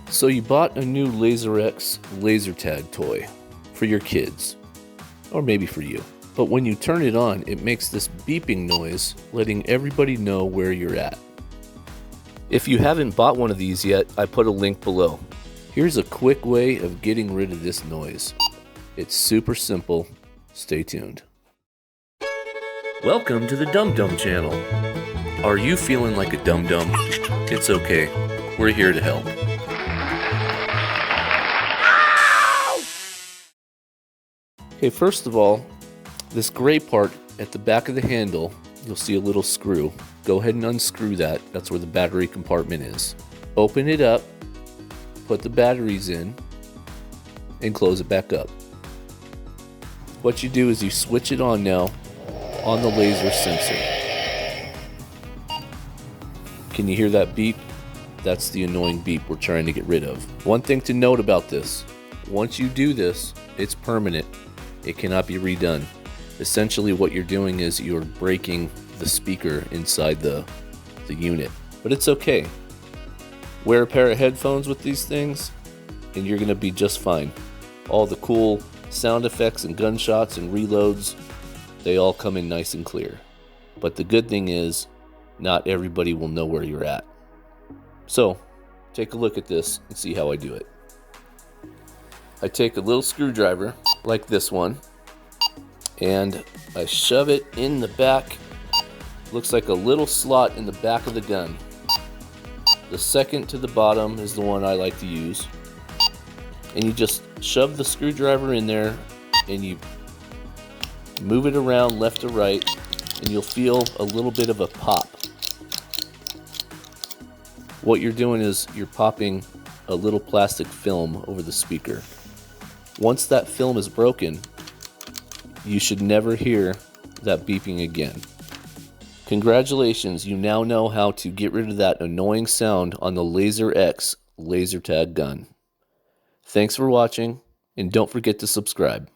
So you bought a new Laser X laser tag toy for your kids, or maybe for you. But when you turn it on, it makes this beeping noise, letting everybody know where you're at. If you haven't bought one of these yet, I put a link below. Here's a quick way of getting rid of this noise. It's super simple. Stay tuned. Welcome to the Dum Dum Channel. Are you feeling like a dum-dum? It's okay. We're here to help. Okay, first of all, this gray part at the back of the handle, you'll see a little screw. Go ahead and unscrew that. That's where the battery compartment is. Open it up, put the batteries in, and close it back up. What you do is you switch it on now on the laser sensor. Can you hear that beep? That's the annoying beep we're trying to get rid of. One thing to note about this, once you do this, it's permanent. It cannot be redone. Essentially what you're doing is you're breaking the speaker inside the unit. But it's okay. Wear a pair of headphones with these things and you're gonna be just fine. All the cool sound effects and gunshots and reloads, they all come in nice and clear. But the good thing is, not everybody will know where you're at. So, take a look at this and see how I do it. I take a little screwdriver, like this one, and I shove it in the back. Looks like a little slot in the back of the gun. The second to the bottom is the one I like to use. And you just shove the screwdriver in there and you move it around left to right and you'll feel a little bit of a pop. What you're doing is you're popping a little plastic film over the speaker. Once that film is broken, you should never hear that beeping again. Congratulations, you now know how to get rid of that annoying sound on the Laser X laser tag gun. Thanks for watching, and don't forget to subscribe.